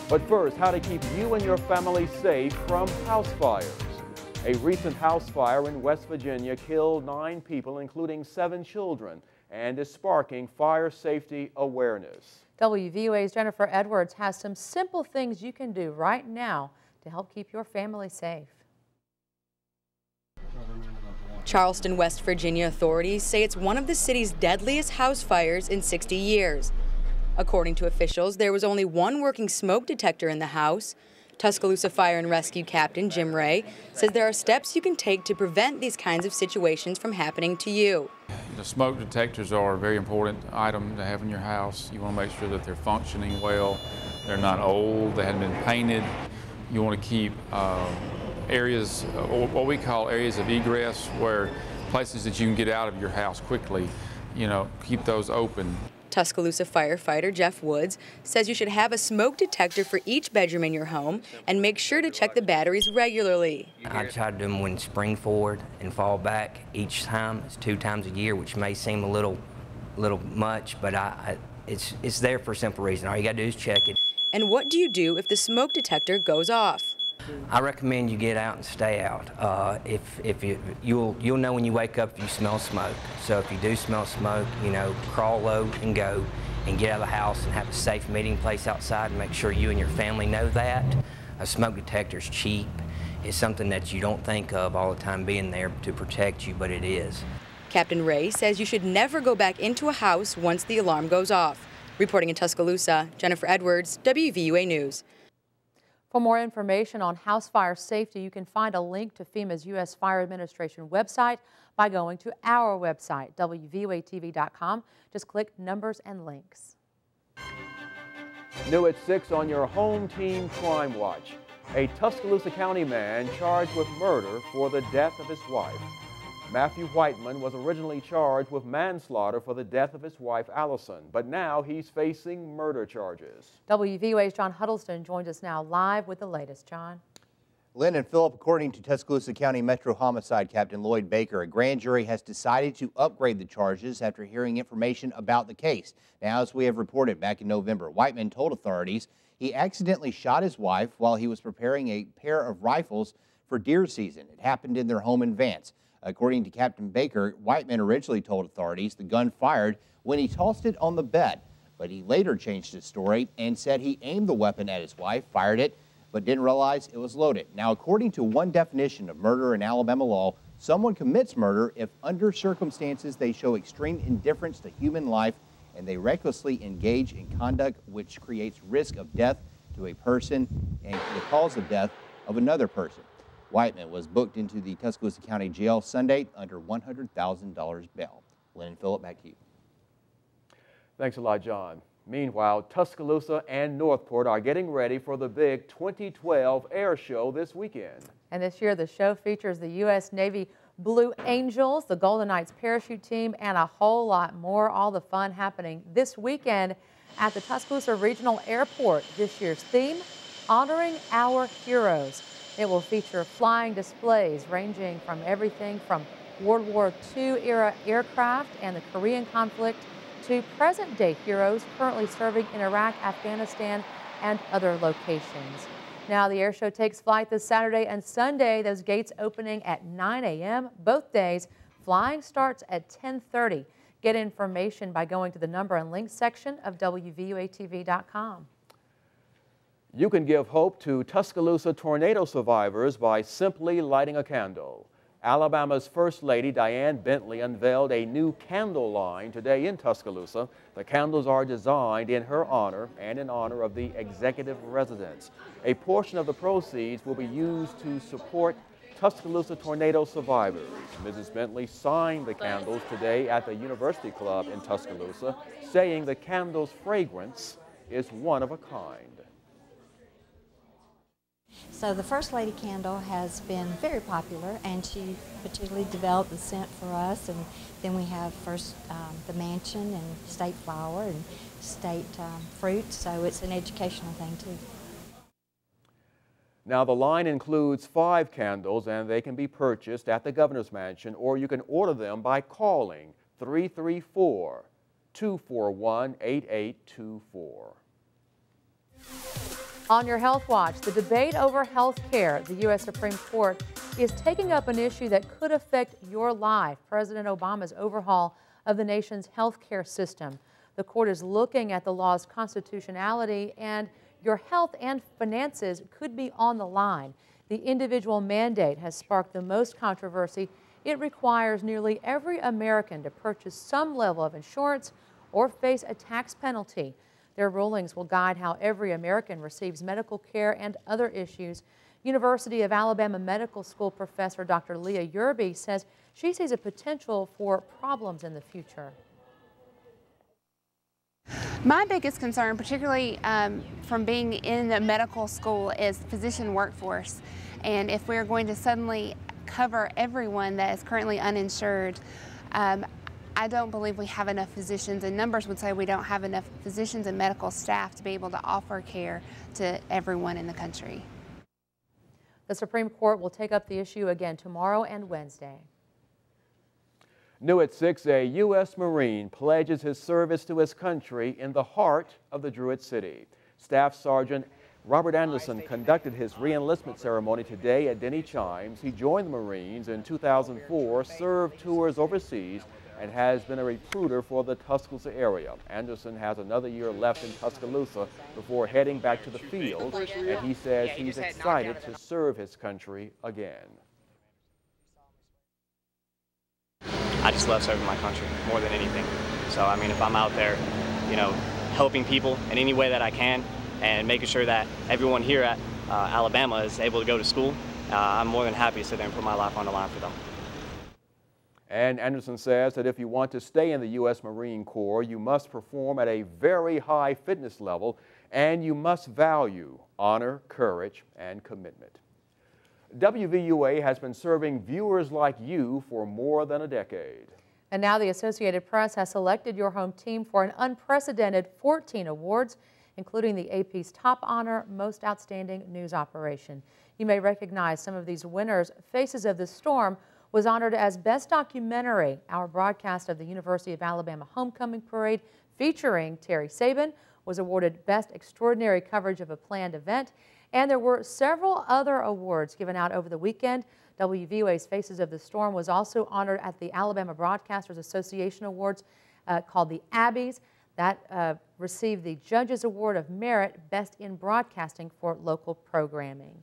But first, how to keep you and your family safe from house fires. A recent house fire in West Virginia killed 9 people, including 7 children, and is sparking fire safety awareness. WVUA's Jennifer Edwards has some simple things you can do right now to help keep your family safe. Charleston, West Virginia authorities say it's one of the city's deadliest house fires in 60 years. According to officials, there was only one working smoke detector in the house. Tuscaloosa Fire and Rescue Captain Jim Ray says there are steps you can take to prevent these kinds of situations from happening to you. The smoke detectors are a very important item to have in your house. You want to make sure that they're functioning well, they're not old, they haven't been painted. You want to keep areas, what we call areas of egress, where places that you can get out of your house quickly, keep those open. Tuscaloosa firefighter Jeff Woods says you should have a smoke detector for each bedroom in your home and make sure to check the batteries regularly. I try to do them when spring forward and fall back each time. It's 2 times a year, which may seem a little much, but it's there for a simple reason. All you got to do is check it. And what do you do if the smoke detector goes off? I recommend you get out and stay out. You'll know when you wake up if you smell smoke. So if you do smell smoke, crawl low and go and get out of the house and have a safe meeting place outside and make sure you and your family know that. A smoke detector is cheap. It's something that you don't think of all the time being there to protect you, but it is. Captain Ray says you should never go back into a house once the alarm goes off. Reporting in Tuscaloosa, Jennifer Edwards, WVUA News. For more information on house fire safety, you can find a link to FEMA's U.S. Fire Administration website by going to our website, WVUATV.com. Just click numbers and links. New at 6 on your home team crime watch. A Tuscaloosa County man charged with murder for the death of his wife. Matthew Whiteman was originally charged with manslaughter for the death of his wife, Allison, but now he's facing murder charges. WVUA's John Huddleston joins us now live with the latest. John. Lynn and Philip, according to Tuscaloosa County Metro Homicide Captain Lloyd Baker, a grand jury has decided to upgrade the charges after hearing information about the case. Now, as we have reported back in November, Whiteman told authorities he accidentally shot his wife while he was preparing a pair of rifles for deer season. It happened in their home in Vance. According to Captain Baker, Whiteman originally told authorities the gun fired when he tossed it on the bed, but he later changed his story and said he aimed the weapon at his wife, fired it, but didn't realize it was loaded. Now, according to one definition of murder in Alabama law, someone commits murder if under circumstances they show extreme indifference to human life and they recklessly engage in conduct which creates risk of death to a person and the cause of death of another person. Whiteman was booked into the Tuscaloosa County Jail Sunday under $100,000 bail. Lynn and Philip, back to you. Thanks a lot, John. Meanwhile, Tuscaloosa and Northport are getting ready for the big 2012 air show this weekend. And this year, the show features the U.S. Navy Blue Angels, the Golden Knights parachute team, and a whole lot more. All the fun happening this weekend at the Tuscaloosa Regional Airport. This year's theme, Honoring Our Heroes. It will feature flying displays ranging from everything from World War II era aircraft and the Korean conflict to present-day heroes currently serving in Iraq, Afghanistan, and other locations. Now, the air show takes flight this Saturday and Sunday. Those gates opening at 9 a.m. both days. Flying starts at 10:30. Get information by going to the number and links section of WVUATV.com. You can give hope to Tuscaloosa tornado survivors by simply lighting a candle. Alabama's First Lady Diane Bentley unveiled a new candle line today in Tuscaloosa. The candles are designed in her honor and in honor of the executive residents. A portion of the proceeds will be used to support Tuscaloosa tornado survivors. Mrs. Bentley signed the candles today at the University Club in Tuscaloosa, saying the candle's fragrance is one of a kind. So the First Lady candle has been very popular, and she particularly developed the scent for us. And then we have first the mansion and state flower and state fruit, so it's an educational thing too. Now, the line includes 5 candles, and they can be purchased at the Governor's Mansion, or you can order them by calling 334-241-8824. On your Health Watch, the debate over health care. The U.S. Supreme Court is taking up an issue that could affect your life. President Obama's overhaul of the nation's health care system. The court is looking at the law's constitutionality, and your health and finances could be on the line. The individual mandate has sparked the most controversy. It requires nearly every American to purchase some level of insurance or face a tax penalty. Their rulings will guide how every American receives medical care and other issues. University of Alabama Medical School professor Dr. Leah Yerby says she sees a potential for problems in the future. My biggest concern, particularly from being in the medical school, is physician workforce. And if we're going to suddenly cover everyone that is currently uninsured, I don't believe we have enough physicians, and numbers would say we don't have enough physicians and medical staff to be able to offer care to everyone in the country. The Supreme Court will take up the issue again tomorrow and Wednesday. New at 6, a U.S. Marine pledges his service to his country in the heart of the Druid City. Staff Sergeant Robert Anderson conducted his re-enlistment ceremony today at Denny Chimes. He joined the Marines in 2004, served tours overseas, and has been a recruiter for the Tuscaloosa area. Anderson has another year left in Tuscaloosa before heading back to the field, and he says he's excited to serve his country again. I just love serving my country more than anything. So, I mean, if I'm out there, you know, helping people in any way that I can and making sure that everyone here at Alabama is able to go to school, I'm more than happy to sit there and put my life on the line for them. And Anderson says that if you want to stay in the U.S. Marine Corps, you must perform at a very high fitness level, and you must value honor, courage, and commitment. WVUA has been serving viewers like you for more than a decade. And now the Associated Press has selected your home team for an unprecedented 14 awards, including the AP's top honor, Most Outstanding News Operation. You may recognize some of these winners. Faces of the Storm was honored as Best Documentary. Our broadcast of the University of Alabama Homecoming Parade featuring Terry Sabin was awarded Best Extraordinary Coverage of a Planned Event. And there were several other awards given out over the weekend. WVUA's Faces of the Storm was also honored at the Alabama Broadcasters Association Awards called the Abbeys. That received the Judges Award of Merit Best in Broadcasting for local programming.